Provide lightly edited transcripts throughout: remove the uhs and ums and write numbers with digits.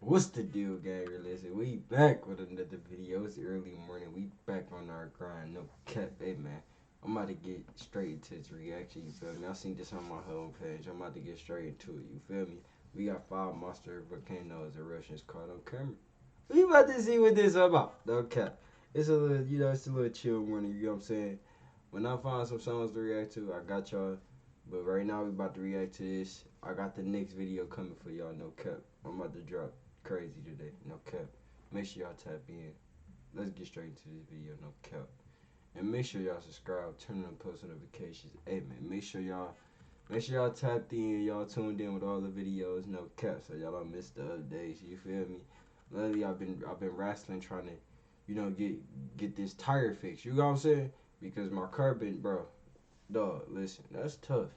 What's the deal, gang? Listen, we back with another video. It's early morning. We back on our grind. No cap, hey man. I'm about to get straight into this reaction. You feel me? I seen this on my homepage. I'm about to get straight into it. You feel me? We got 5 monster volcanoes eruptions caught on camera. We about to see what this about. No cap. It's a little, it's a little chill morning. You know what I'm saying? When I find some songs to react to, I got y'all. But right now we about to react to this. I got the next video coming for y'all. No cap. I'm about to drop crazy today. No cap. Make sure y'all tap in. Let's get straight into this video. No cap. And make sure y'all subscribe. Turn on post notifications. Hey man, make sure y'all tapped in. Y'all tuned in with all the videos. No cap. So y'all don't miss the updates. You feel me? Lately I've been wrestling trying to, get this tire fixed. You know what I'm saying? Because my car been, bro. Dog, listen, that's tough.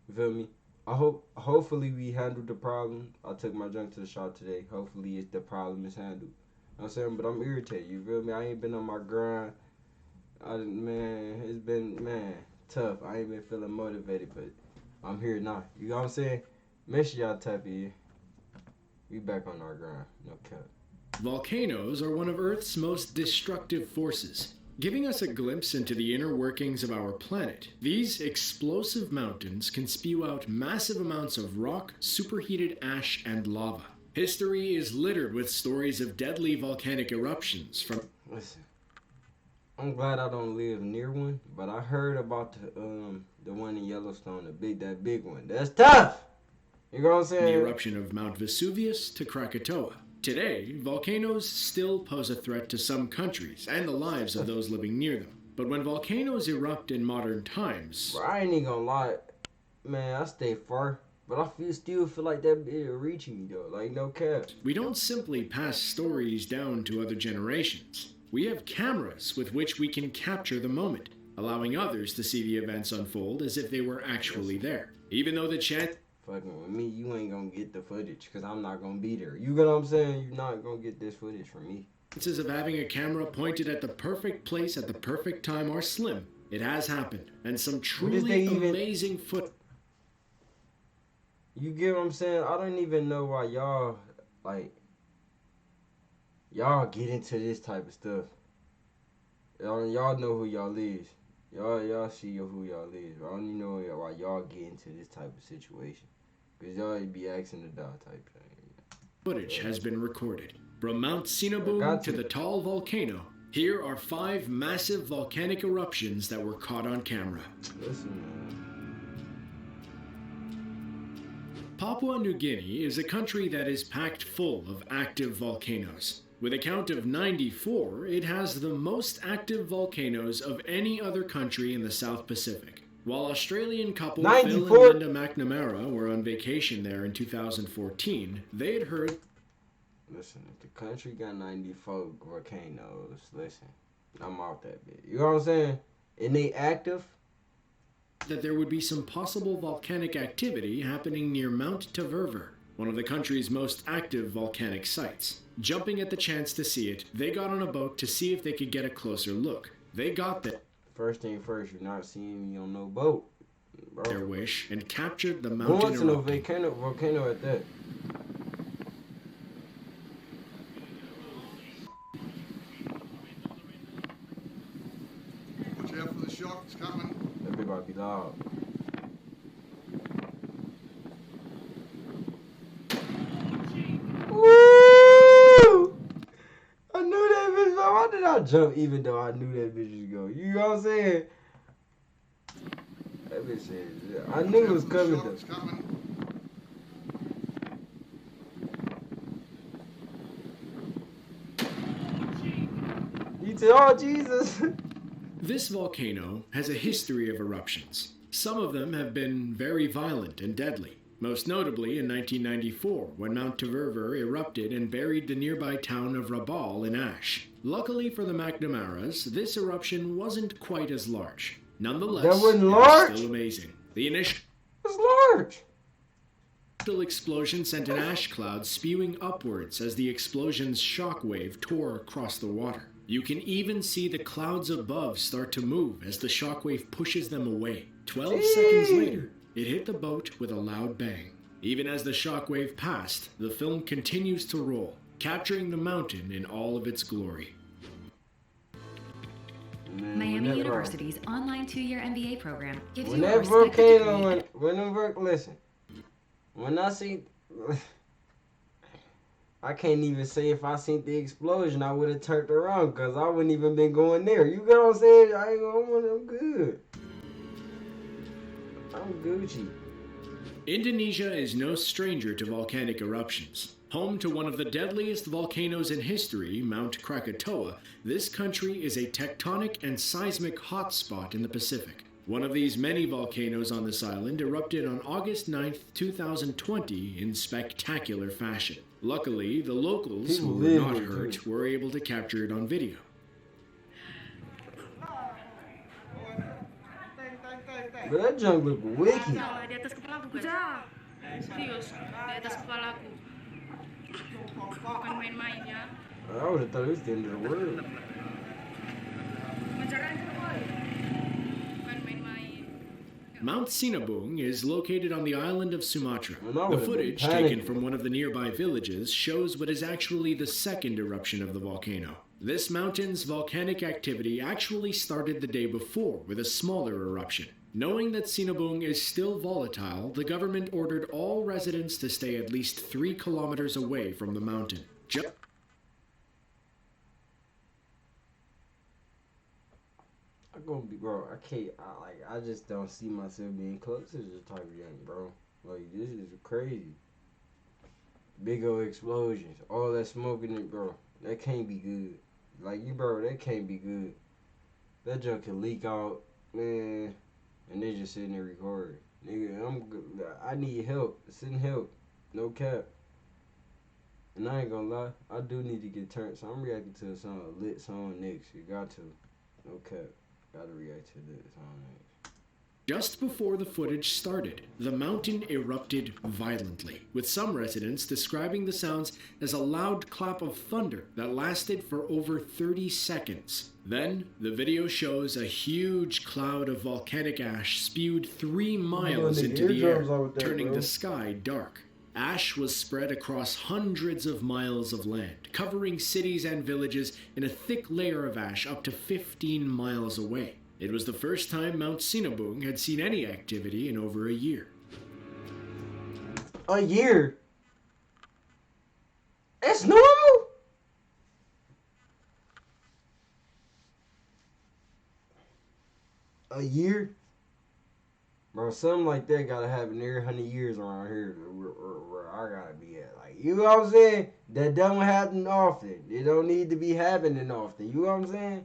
You feel me? Hopefully we handled the problem. I took my junk to the shop today. Hopefully the problem is handled. You know what I'm saying? But I'm irritated. You feel me? I ain't been on my grind. It's been, tough. I ain't been feeling motivated, but I'm here now. You know what I'm saying? Make sure y'all tap in. We back on our grind. No cap. Volcanoes are one of Earth's most destructive forces, giving us a glimpse into the inner workings of our planet. These explosive mountains can spew out massive amounts of rock, superheated ash, and lava. History is littered with stories of deadly volcanic eruptions from... Listen, I'm glad I don't live near one, but I heard about the one in Yellowstone, that big one. That's tough! You know what I'm saying? The eruption of Mount Vesuvius to Krakatoa. Today, volcanoes still pose a threat to some countries and the lives of those living near them. But when volcanoes erupt in modern times... Bro, I ain't even gonna lie. Man, I stay far, but I still feel like that bit reaching me, though. Like, no cap. We don't simply pass stories down to other generations. We have cameras with which we can capture the moment, allowing others to see the events unfold as if they were actually there. Even though the chance... Fucking with me, you ain't gonna get the footage because I'm not gonna be there. You get what I'm saying? You're not gonna get this footage from me. Chances of having a camera pointed at the perfect place at the perfect time are slim. It has happened, and some truly amazing foot. You get what I'm saying? I don't even know why y'all get into this type of stuff. Y'all know who y'all is. Y'all see who y'all is. I don't even know why y'all get into this type of situation. Because y'all be asking the dog type thing. Footage has been recorded. From Mount Sinabung to the tall volcano, here are 5 massive volcanic eruptions that were caught on camera. Listen, man. Papua New Guinea is a country that is packed full of active volcanoes. With a count of 94, it has the most active volcanoes of any other country in the South Pacific. While Australian couple 94? Phil and Linda McNamara were on vacation there in 2014, they had heard... Listen, if the country got 94 volcanoes, listen, I'm out that bit. You know what I'm saying? And they active? That there would be some possible volcanic activity happening near Mount Taverver, one of the country's most active volcanic sites. Jumping at the chance to see it, they got on a boat to see if they could get a closer look. They got there. First thing first, you're not seeing me on no boat, bro. Their wish and captured the mountain erupting. Going to no volcano at that. Watch out for the shock, it's coming. That bit might be loud. Woo! I knew that bitch. Why did I jump even though I knew that bitch was going? You know what I'm saying? That bitch said, I knew it was coming though. You said, oh Jesus. This volcano has a history of eruptions. Some of them have been very violent and deadly. Most notably in 1994, when Mount Taverver erupted and buried the nearby town of Rabaul in ash. Luckily for the McNamaras, this eruption wasn't quite as large. Nonetheless, that wasn't it large? was still amazing. The initial large. explosion sent an ash cloud spewing upwards as the explosion's shockwave tore across the water. You can even see the clouds above start to move as the shockwave pushes them away. 12 seconds later, it hit the boat with a loud bang. Even as the shockwave passed, the film continues to roll, capturing the mountain in all of its glory. Man, Miami University's online 2-year MBA program gives when you a that respected volcano, degree. listen, when I see, I can't even say if I seen the explosion, I would have turned around because I wouldn't even been going there. You get what I'm saying? I ain't gonna, I'm good. I'm Gucci. Indonesia is no stranger to volcanic eruptions. Home to one of the deadliest volcanoes in history, Mount Krakatoa, this country is a tectonic and seismic hotspot in the Pacific. One of these many volcanoes on this island erupted on August 9th, 2020 in spectacular fashion. Luckily, the locals who were not hurt were able to capture it on video. But that junk look wicked. Di atas kepala aku, guys. Serius, di atas kepala aku. Bukan main-main ya. I would have thought it was the end of the world. Ngejar aja, boy. Bukan main-main. Mount Sinabung is located on the island of Sumatra. Well, The footage taken from one of the nearby villages shows what is actually the second eruption of the volcano. This mountain's volcanic activity actually started the day before with a smaller eruption. Knowing that Sinabung is still volatile, the government ordered all residents to stay at least 3 kilometers away from the mountain. I'm gonna be, bro. I can't. I just don't see myself being close to this type of young, bro. Like, this is crazy. Big old explosions, all that smoke in it, bro. That can't be good. Like, bro, that can't be good. That junk can leak out, man. And they just sitting there recording. Nigga, I need help. Send help. No cap. And I ain't gonna lie, I do need to get turned. So I'm reacting to a song, a lit song next. You got to. No cap. Gotta react to this song next. Just before the footage started, the mountain erupted violently, with some residents describing the sounds as a loud clap of thunder that lasted for over 30 seconds. Then, the video shows a huge cloud of volcanic ash spewed 3 miles into the air, turning the sky dark. Ash was spread across hundreds of miles of land, covering cities and villages in a thick layer of ash up to 15 miles away. It was the first time Mount Sinabung had seen any activity in over a year. A year? It's normal? A year? Bro, something like that gotta happen every 100 years around here where I gotta be at. Like, you know what I'm saying? That don't happen often. It don't need to be happening often. You know what I'm saying?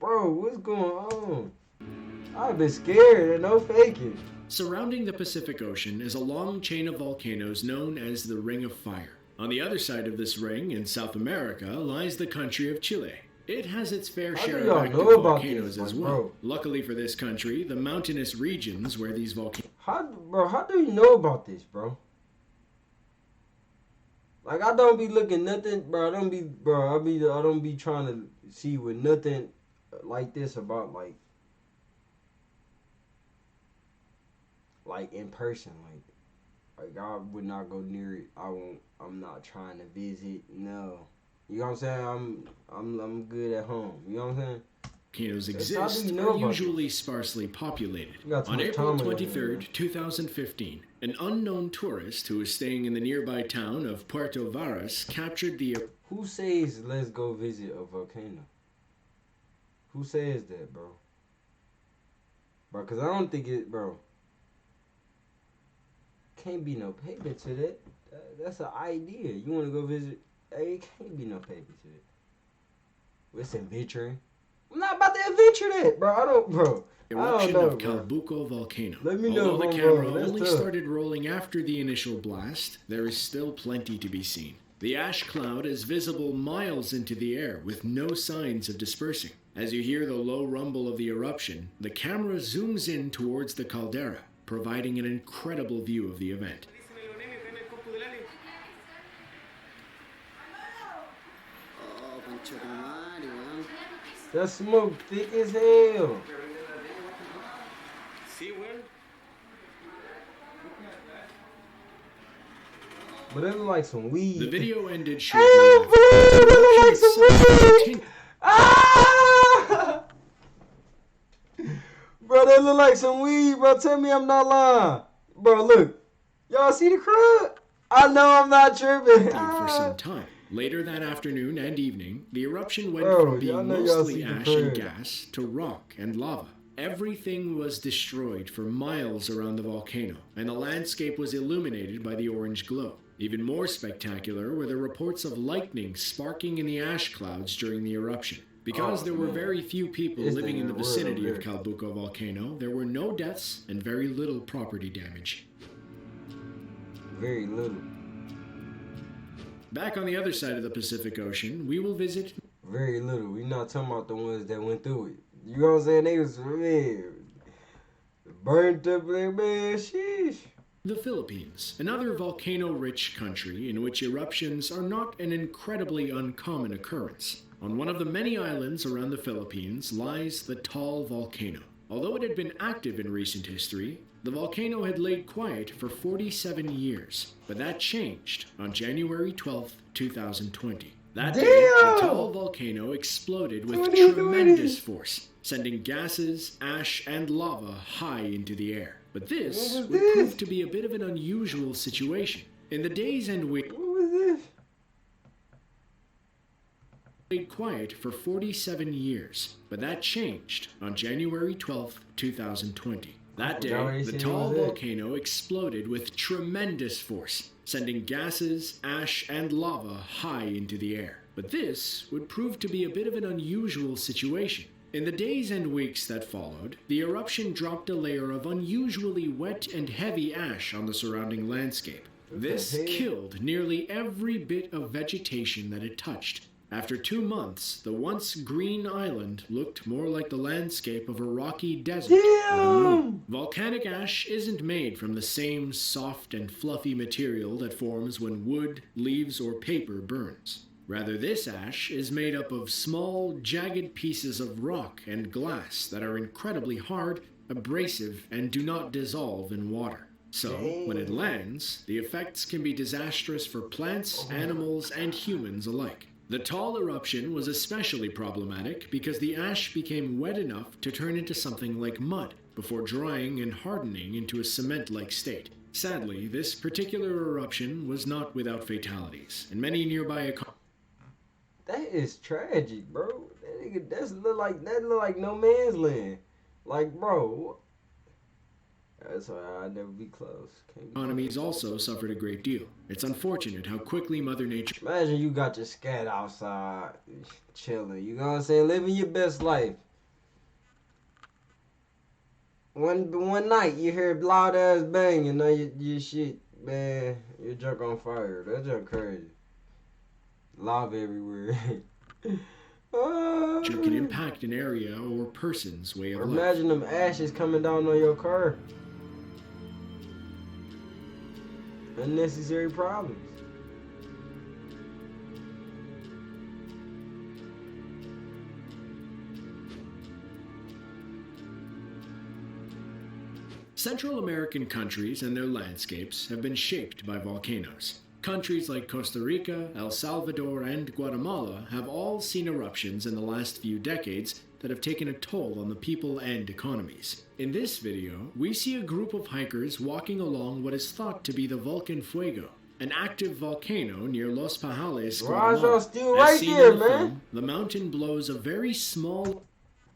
Bro, what's going on? I've been scared and no faking. Surrounding the Pacific Ocean is a long chain of volcanoes known as the Ring of Fire. On the other side of this ring, in South America, lies the country of Chile. It has its fair share of active volcanoes as well. Luckily for this country, the mountainous regions where these volcanoes... How do you know about this, bro? Like, I don't be looking nothing, bro. I don't be trying to see with nothing like this about, like in person, like I would not go near it. I'm not trying to visit. No, you know what I'm saying. I'm good at home. You know what I'm saying. Volcanoes exist are usually sparsely populated. On April 23rd, 2015, an unknown tourist who was staying in the nearby town of Puerto Varas captured the... Who says let's go visit a volcano? Who says that, bro? Bro, because I don't think it, bro. Can't be no paper to that. That's an idea. You want to go visit? Hey, it can't be no paper to that. It's adventuring. I'm not about to adventure that, bro. I don't know, of Calbuco volcano. Let me know. Although the camera only started rolling after the initial blast, there is still plenty to be seen. The ash cloud is visible miles into the air with no signs of dispersing. As you hear the low rumble of the eruption, the camera zooms in towards the caldera, providing an incredible view of the event. That smoke thick as hell. But it look like some weed. The video ended Hey, shortly bro, after. it The look like eruption some itself weed. Ah! Bro, that look like some weed, bro. Tell me I'm not lying. Bro, look. Y'all see the crowd? I know I'm not tripping. for some time. Later that afternoon and evening, the eruption went Bro, from y'all being know y'all mostly see the ash and crowd. gas to rock and lava. Everything was destroyed for miles around the volcano, and the landscape was illuminated by the orange glow. Even more spectacular were the reports of lightning sparking in the ash clouds during the eruption. Because there were very few people This living thing in the in the world vicinity over of there. Kalbuco volcano, there were no deaths and very little property damage. Very little. Back on the other side of the Pacific Ocean, we will visit Very little. We not talking about the ones that went through it. You know what I'm saying? They was, man, burnt up like, man, sheesh. the Philippines, another volcano-rich country in which eruptions are not an incredibly uncommon occurrence. On one of the many islands around the Philippines lies the Taal volcano. Although it had been active in recent history, the volcano had laid quiet for 47 years, but that changed on January 12, 2020. That day, the Damn! Taal volcano exploded with 2020. tremendous force, sending gases, ash, and lava high into the air. But this What was would this? prove to be a bit of an unusual situation. In the days and weeks What was this? stayed quiet for 47 years, but that changed on January 12, 2020. That forgot what day, he the said Taal was it. volcano exploded with tremendous force, sending gases, ash, and lava high into the air. But this would prove to be a bit of an unusual situation. In the days and weeks that followed, the eruption dropped a layer of unusually wet and heavy ash on the surrounding landscape. This hell? killed nearly every bit of vegetation that it touched. After 2 months, the once green island looked more like the landscape of a rocky desert. with a moon. Damn! Volcanic ash isn't made from the same soft and fluffy material that forms when wood, leaves, or paper burns. Rather, this ash is made up of small, jagged pieces of rock and glass that are incredibly hard, abrasive, and do not dissolve in water. So, when it lands, the effects can be disastrous for plants, animals, and humans alike. The Taal eruption was especially problematic because the ash became wet enough to turn into something like mud before drying and hardening into a cement-like state. Sadly, this particular eruption was not without fatalities, and many nearby That is tragic, bro. That nigga, that look like no man's land. Like, bro. That's why I'd never be close. Can't be economies close. also suffered a great deal. It's unfortunate how quickly Mother Nature Imagine you got your scat outside, chilling. You know what I'm saying? Living your best life. One night you hear loud ass bang and now your shit, man, your junk on fire. That junk crazy. Lava everywhere. can impact an area or person's way Or of life. imagine them ashes coming down on your car. Unnecessary problems. Central American countries and their landscapes have been shaped by volcanoes. Countries like Costa Rica, El Salvador, and Guatemala have all seen eruptions in the last few decades that have taken a toll on the people and economies. In this video, we see a group of hikers walking along what is thought to be the Volcan Fuego, an active volcano near Los Pajales, Why is Guatemala. y'all still As right seen there, in the man? film, the mountain blows a very small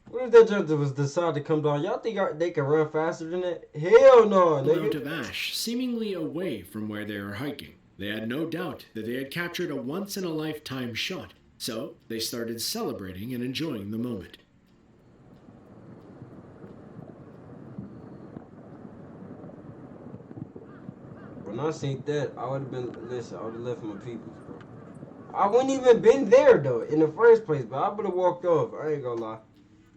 What if that junk that was decided to come down? Y'all think they can run faster than that? Hell no, amount nigga. of ash seemingly away from where they are hiking. They had no doubt that they had captured a once-in-a-lifetime shot, so they started celebrating and enjoying the moment. When I seen that, I would have been, listen, I would have left my peoples, bro. I wouldn't even been there, though, in the first place, but I would have walked off. I ain't gonna lie.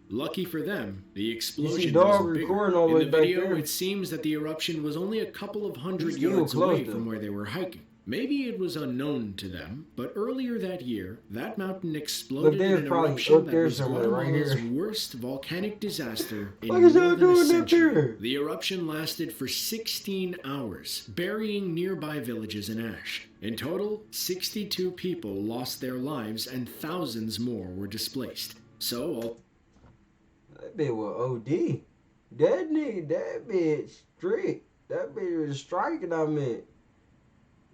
Lucky for them, the explosion dog was bigger. recording all the In way the back video, there. it seems that the eruption was only a couple of hundred He's still yards close, away though. from where they were hiking. Maybe it was unknown to them, but earlier that year, that mountain exploded in an probably eruption up that there was somewhere, right Guatemala's here. worst volcanic disaster in What more is y'all than a doing up century. there? The eruption lasted for 16 hours, burying nearby villages in ash. In total, 62 people lost their lives and thousands more were displaced. So, That bitch was OD. That nigga, that bitch strict. That bitch was striking, I meant.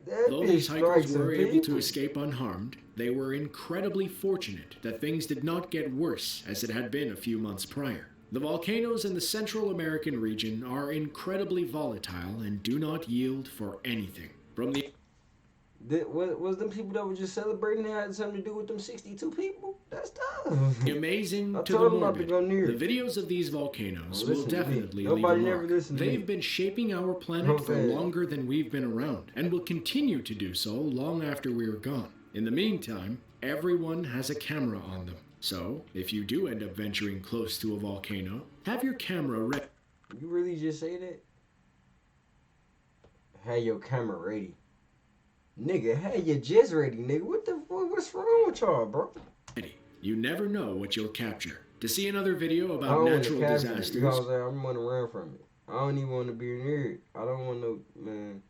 That although bitch these strikes hikers some were able to people. escape unharmed, they were incredibly fortunate that things did not get worse as it had been a few months prior. The volcanoes in the Central American region are incredibly volatile and do not yield for anything. From the Was them people that were just celebrating that had something to do with them 62 people? That's tough. amazing I to the told them not to morbid, go near the it. videos of these volcanoes Don't will listen to me. definitely Nobody leave a never mark. listened to me. They've been shaping our planet Okay. for longer than we've been around, and will continue to do so long after we're gone. In the meantime, everyone has a camera on them. So, if you do end up venturing close to a volcano, have your camera ready. You really just say that? Have your camera ready. Nigga, have your jizz ready, nigga. What the fuck? What's wrong with y'all, bro? You never know what you'll capture. To see another video I about don't want to natural capture it. disasters, You know what I'm saying? I'm going to run from it. I don't even want to be near it. I don't want no, man.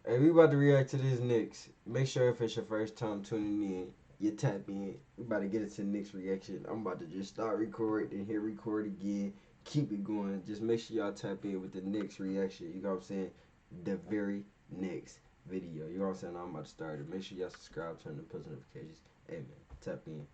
Hey, we about to react to this next. Make sure if it's your first time tuning in, you tap in. We about to get into the next reaction. I'm about to just start recording and hit record again. Keep it going. Just make sure y'all tap in with the next reaction. You know what I'm saying? The very next video. You know what I'm saying? I'm about to start it. Make sure y'all subscribe, turn the post notifications. Hey, man, tap in.